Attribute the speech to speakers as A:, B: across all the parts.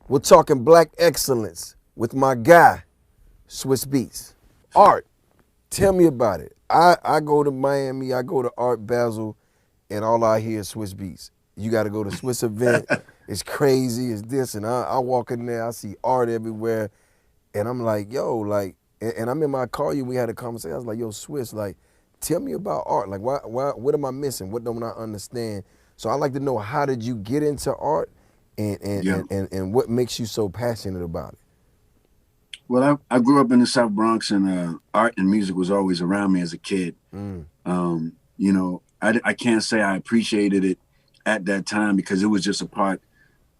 A: We're talking black excellence with my guy, Swizz Beatz. Art, tell me about it. I go to Miami, I go to Art Basel, and all I hear is Swizz Beatz. You got to go to Swiss event. It's crazy. It's this. And I walk in there, I see art everywhere. And I'm like, yo, like, and I'm in my car, we had a conversation. I was like, yo, Swizz, like, tell me about art. Like, what am I missing? What don't I understand? So I like to know, how did you get into art, and what makes you so passionate about it?
B: Well, I grew up in the South Bronx, and art and music was always around me as a kid. I can't say I appreciated it at that time because it was just a part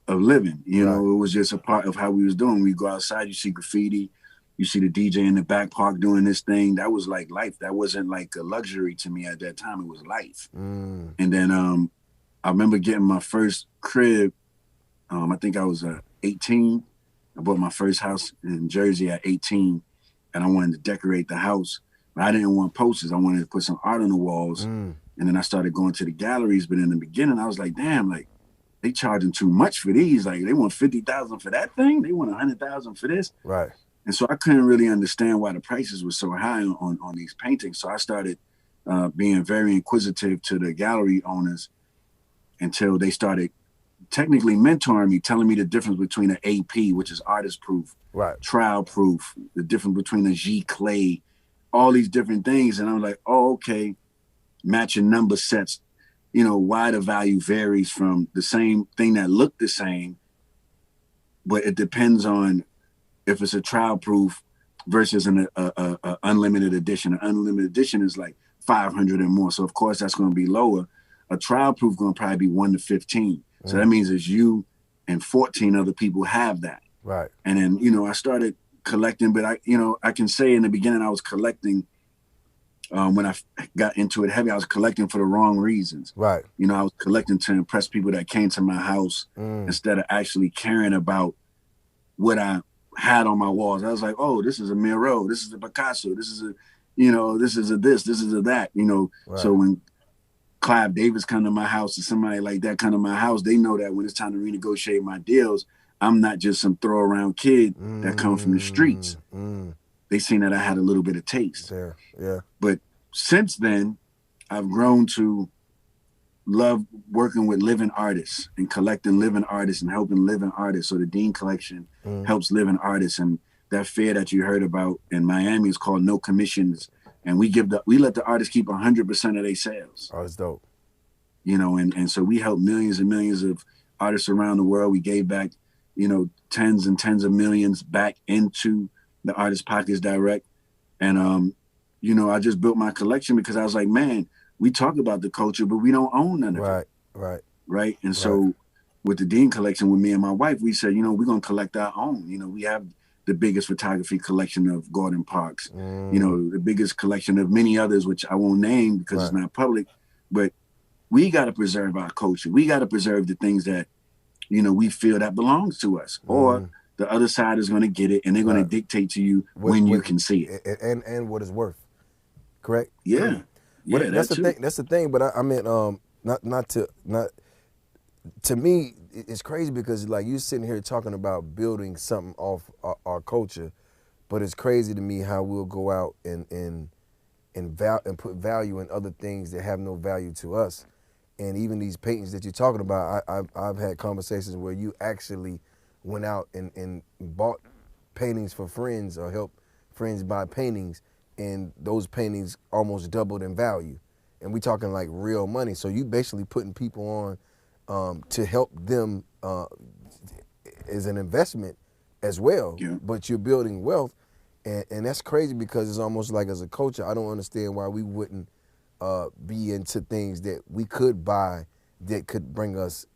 B: of living.
A: Right.
B: It was just a part of how we was doing. We go outside, you see graffiti, you see the DJ in the back park doing this thing. That was like life. That wasn't like a luxury to me at that time. It was life. And then I remember getting my first crib. I think I was 18. I bought my first house in Jersey at 18, and I wanted to decorate the house. But I didn't want posters. I wanted to put some art on the walls. And then I started going to the galleries. But in the beginning, I was like, damn, like, they charging too much for these. Like, they want 50,000 for that thing. They want 100,000 for this.
A: Right.
B: And so I couldn't really understand why the prices were so high on these paintings. So I started being very inquisitive to the gallery owners until they started technically mentoring me, telling me the difference between an AP, which is artist proof,
A: right,
B: trial proof, the difference between a G clay, all these different things. And I'm like, oh, okay, matching number sets, why the value varies from the same thing that look the same, but it depends on if it's a trial proof versus an unlimited edition. An unlimited edition is like 500 and more. So of course that's going to be lower. A trial proof going to probably be 1 to 15. So that means it's you and 14 other people have that.
A: Right.
B: And then, I started collecting, but I can say in the beginning I was collecting when I got into it heavy, I was collecting for the wrong reasons.
A: Right.
B: I was collecting to impress people that came to my house instead of actually caring about what I had on my walls. I was like, oh, this is a Miro, this is a Picasso, this is a, this is a this is a that,
A: Right.
B: So when Clive Davis come to my house or somebody like that come to my house, they know that when it's time to renegotiate my deals, I'm not just some throw around kid that come from the streets. They seen that I had a little bit of taste.
A: Yeah.
B: But since then, I've grown to love working with living artists and collecting living artists and helping living artists. So the Dean Collection helps living artists. And that fair that you heard about in Miami is called No Commissions. And we let the artists keep 100% of their sales.
A: Oh, that's dope.
B: And so we help millions and millions of artists around the world. We gave back, tens and tens of millions back into the artist pockets direct. And, I just built my collection because I was like, man, we talk about the culture, but we don't own none of it. Right. And so with the Dean Collection, with me and my wife, we said, we're going to collect our own. We have the biggest photography collection of Gordon Parks, the biggest collection of many others, which I won't name because it's not public, but we got to preserve our culture. We got to preserve the things that, we feel that belongs to us, or the other side is going to get it and they're going to dictate to you when you can see it.
A: And what it's worth. Correct?
B: Yeah. Yeah,
A: that's the thing. That's the thing. But I meant to me, it's crazy because like you sitting here talking about building something off our culture, but it's crazy to me how we'll go out and put value in other things that have no value to us. And even these paintings that you're talking about, I've had conversations where you actually went out and bought paintings for friends or helped friends buy paintings, and those paintings almost doubled in value. And we talking like real money. So you basically putting people on to help them as an investment as well, but you're building wealth. And that's crazy because it's almost like as a culture, I don't understand why we wouldn't be into things that we could buy that could bring us,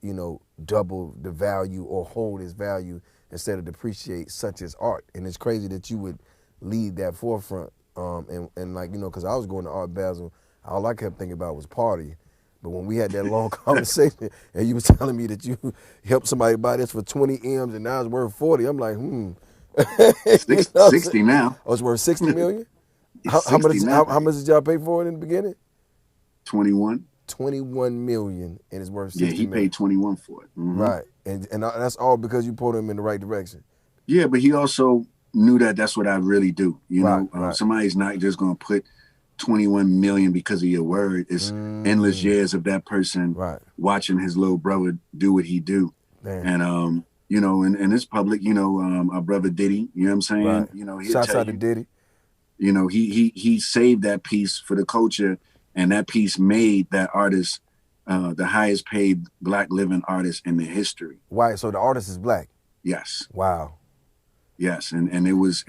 A: double the value or hold its value instead of depreciate, such as art. And it's crazy that you would lead that forefront. And like, because I was going to Art Basel, all I kept thinking about was party. But when we had that long conversation and you was telling me that you helped somebody buy this for 20 M's and now it's worth 40, I'm like,
B: 60 now.
A: Oh, it's worth 60 million?
B: How
A: much did y'all pay for it in the beginning?
B: 21.
A: 21 million, and it's worth 60
B: million. Yeah, he paid 21 for it.
A: Right. And that's all because you pulled him in the right direction.
B: Yeah, but he also knew that that's what I really do. You
A: Right,
B: know,
A: right.
B: somebody's not just going to put 21 million because of your word. It's endless years of that person
A: Right.
B: watching his little brother do what he do.
A: Damn.
B: And you know, and it's public, you know, our brother Diddy, you know what I'm saying?
A: Right.
B: You know, he'll
A: Shouts
B: tell
A: out to
B: you,
A: Diddy.
B: you know, he saved that piece for the culture, and that piece made that artist the highest paid black living artist in the history.
A: Why? So the artist is black.
B: Yes.
A: Wow.
B: Yes. And it was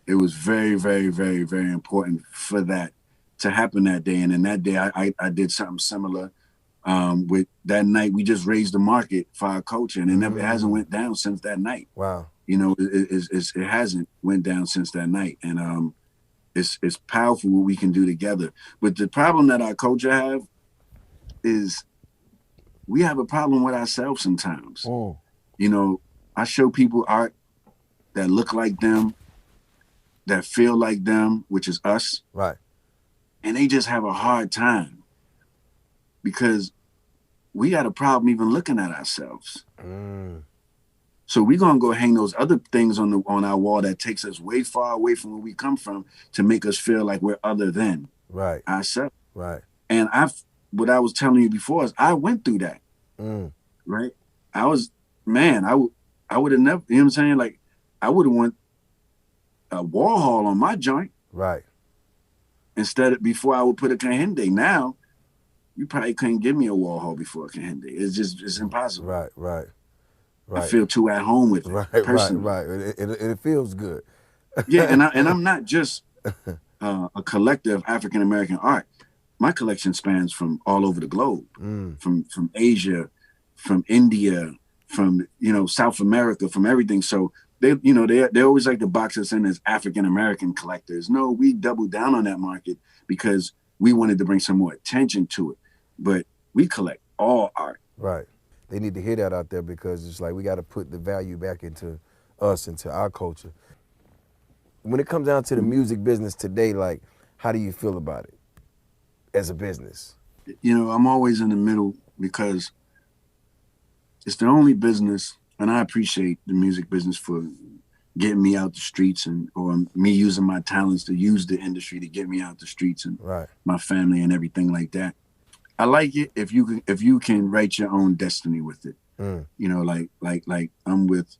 B: very, very, very, very important for that to happen that day. And then that day I did something similar. With that night, we just raised the market for our culture, and it hasn't went down since that night.
A: Wow.
B: You know, it hasn't went down since that night, and it's powerful what we can do together. But the problem that our culture have is we have a problem with ourselves sometimes.
A: Mm.
B: You know, I show people art that look like them, that feel like them, which is us,
A: Right.
B: and they just have a hard time because we got a problem even looking at ourselves. So we're gonna go hang those other things on our wall that takes us way far away from where we come from to make us feel like we're other than
A: Right.
B: ourselves.
A: Right.
B: And what I was telling you before is I went through that. Right. I was, man, I would have never, you know what I'm saying? Like I would have went a Warhol on my joint.
A: Right.
B: Instead of before I would put a Kahinde. Now you probably couldn't give me a Warhol before a Kahinde. It's impossible.
A: Right. Right.
B: I feel too at home with it.
A: Right.
B: Personally.
A: Right. Right. It feels good.
B: Yeah, and I'm not just a collector of African American art. My collection spans from all over the globe, from Asia, from India, from South America, from everything. So they always like to box us in as African American collectors. No, we doubled down on that market because we wanted to bring some more attention to it. But we collect all art.
A: Right. They need to hear that out there because it's like we got to put the value back into us, into our culture. When it comes down to the music business today, like, how do you feel about it as a business?
B: I'm always in the middle because it's the only business, and I appreciate the music business for getting me out the streets or me using my talents to use the industry to get me out the streets and my family and everything like that. I like it if you can write your own destiny with it. Like I'm with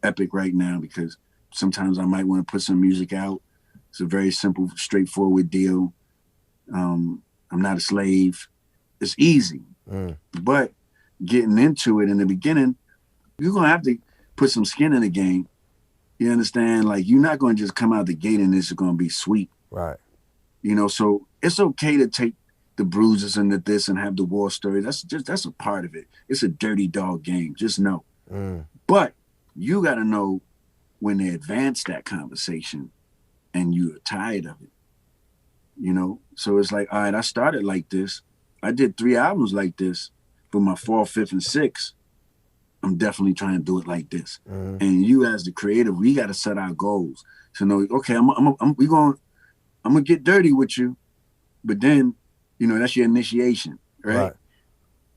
B: Epic right now because sometimes I might want to put some music out. It's a very simple, straightforward deal. I'm not a slave. It's easy. But getting into it in the beginning, you're gonna have to put some skin in the game. You understand? Like you're not gonna just come out the gate and this is gonna be sweet.
A: Right.
B: So it's okay to take the bruises and this and have the war story. That's a part of it. It's a dirty dog game. Just know. But you got to know when they advance that conversation and you're tired of it. So it's like, all right, I started like this. I did 3 albums like this, but my 4th, 5th, and 6th, I'm definitely trying to do it like this. And you as the creative, we got to set our goals to know, okay, I'm gonna get dirty with you, but then that's your initiation, right?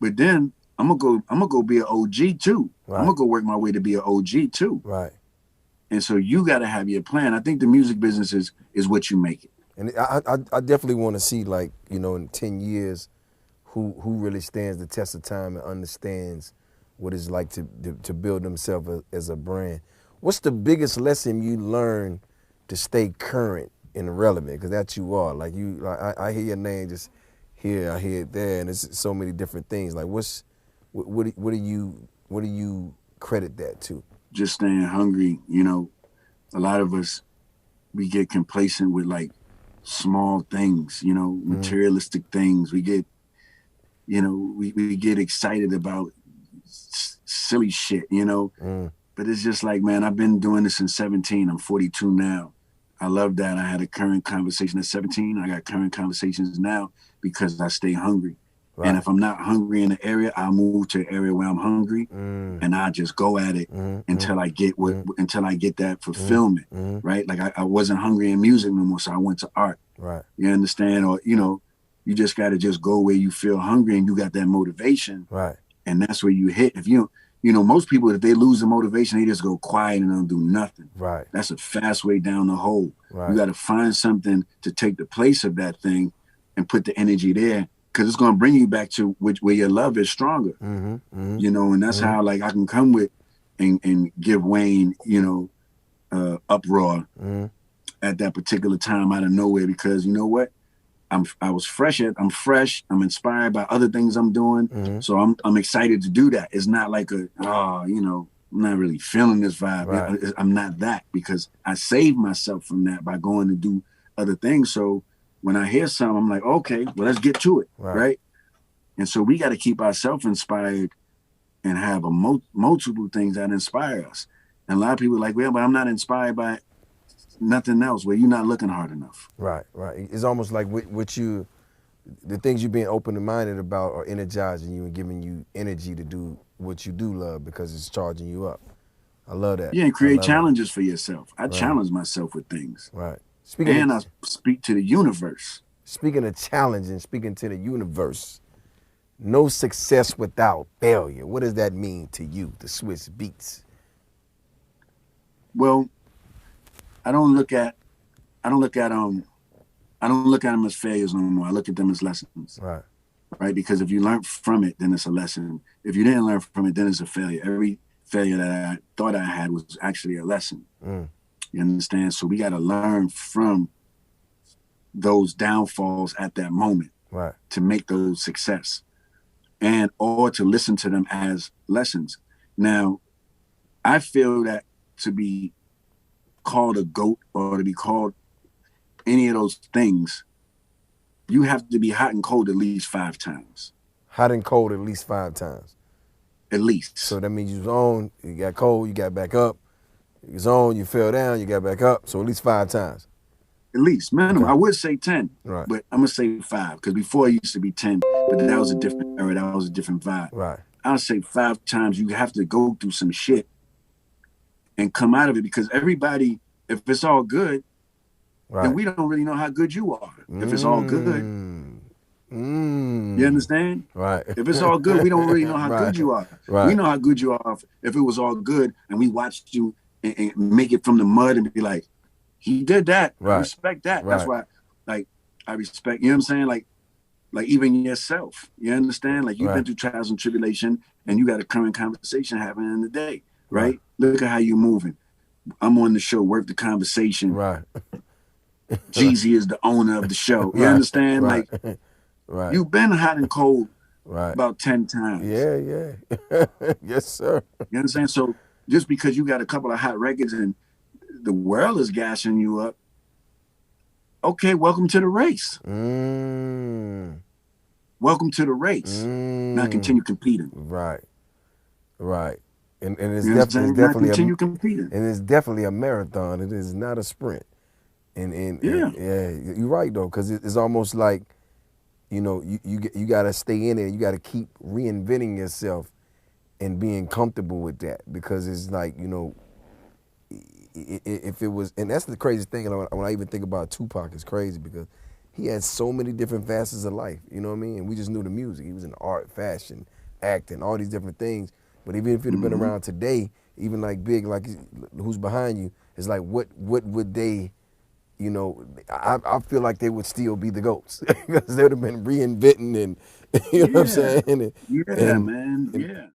B: But then I'm gonna go be an OG too. I'm gonna go work my way to be an OG too.
A: Right.
B: And so you got to have your plan. I think the music business is what you make it.
A: And I definitely want to see, like, in 10 years, who really stands the test of time and understands what it's like to build themselves as a brand. What's the biggest lesson you learned to stay current and relevant? Because that's you are. Like I hear your name just here, I hear it there, and it's so many different things. Like what do you credit that to?
B: Just staying hungry. A lot of us, we get complacent with like small things, materialistic things. We get, we get excited about silly shit, But it's just like, man, I've been doing this since 17. I'm 42 now. I love that. I had a current conversation at 17. I got current conversations now because I stay hungry. Right. And if I'm not hungry in the area, I'll move to an area where I'm hungry, and I just go at it until I get until I get that fulfillment, right? Like I wasn't hungry in music no more, so I went to art.
A: Right.
B: You understand? Or you just got to just go where you feel hungry and you got that motivation.
A: Right.
B: And that's where you hit. If you know, most people, if they lose the motivation, they just go quiet and don't do nothing.
A: Right.
B: That's a fast way down the hole.
A: Right.
B: You got to find something to take the place of that thing and put the energy there, because it's going to bring you back to where your love is stronger. You know, and that's how, like, I can come with and give Wayne, you know, uproar at that particular time out of nowhere, because you know what? I'm fresh. I'm inspired by other things I'm doing. So I'm excited to do that. It's not like you know, I'm not really feeling this vibe.
A: Right.
B: I'm not that, because I saved myself from that by going to do other things. So when I hear something, I'm like, okay, well, let's get to it. Right. And so we got to keep ourselves inspired and have multiple things that inspire us. And a lot of people are like, well, but I'm not inspired by nothing else. Well, you're not looking hard enough.
A: Right. It's almost like the things you're being open-minded about are energizing you and giving you energy to do what you do love, because it's charging you up. I love that.
B: Yeah, and create challenges for yourself. I challenge myself with things.
A: Right.
B: I speak to the universe.
A: Speaking of challenging, speaking to the universe, no success without failure. What does that mean to you, the Swizz Beatz?
B: Well, I don't look at them as failures no more. I look at them as lessons. Right. Because if you learn from it, then it's a lesson. If you didn't learn from it, then it's a failure. Every failure that I thought I had was actually a lesson. You understand? So we got to learn from those downfalls at that moment to make those success, or to listen to them as lessons. Now, I feel that to be called a GOAT or to be called any of those things, you have to be hot and cold at least 5 times.
A: Hot and cold at least 5 times.
B: At least.
A: So that means you was on, you got cold, you got back up. You was on, you fell down, you got back up. So at least 5 times.
B: At least, minimum. Okay. I would say 10,
A: right,
B: but I'm gonna say 5, because before it used to be 10, but that was a different era, that was a different vibe.
A: Right.
B: I'll say 5 times. You have to go through some shit and come out of it, because everybody, if it's all good, then we don't really know how good you are. If it's all good. You understand?
A: Right.
B: If it's all good, we don't really know how good you are. We know how good you are if it was all good and we watched you and make it from the mud and be like, he did that. I respect that. That's why, like, I respect, you know what I'm saying? Like even yourself, you understand? Like, you've been through trials and tribulation, and you got a current conversation happening in the day, right? Look at how you moving. I'm on the show, work the conversation.
A: Right.
B: Jeezy is the owner of the show. You understand? Like, you've been hot and cold about 10 times.
A: Yeah. Yes, sir.
B: You understand? So just because you got a couple of hot records and the world is gassing you up, okay, welcome to the race. Welcome to the race. Now continue competing.
A: Right. And it's definitely
B: competing.
A: And it's definitely a marathon. It is not a sprint. And you're right though, because it's almost like, you know, you got to stay in there. You got to keep reinventing yourself and being comfortable with that, because it's like, you know, if it was, and that's the craziest thing. When I even think about Tupac, it's crazy because he had so many different facets of life. You know what I mean? And we just knew the music. He was in art, fashion, acting, all these different things. But even if he'd have been around today, even like Big, like who's behind you, it's like what would they, you know, I feel like they would still be the GOATs because they would have been reinventing and, you know what I'm saying?
B: Man.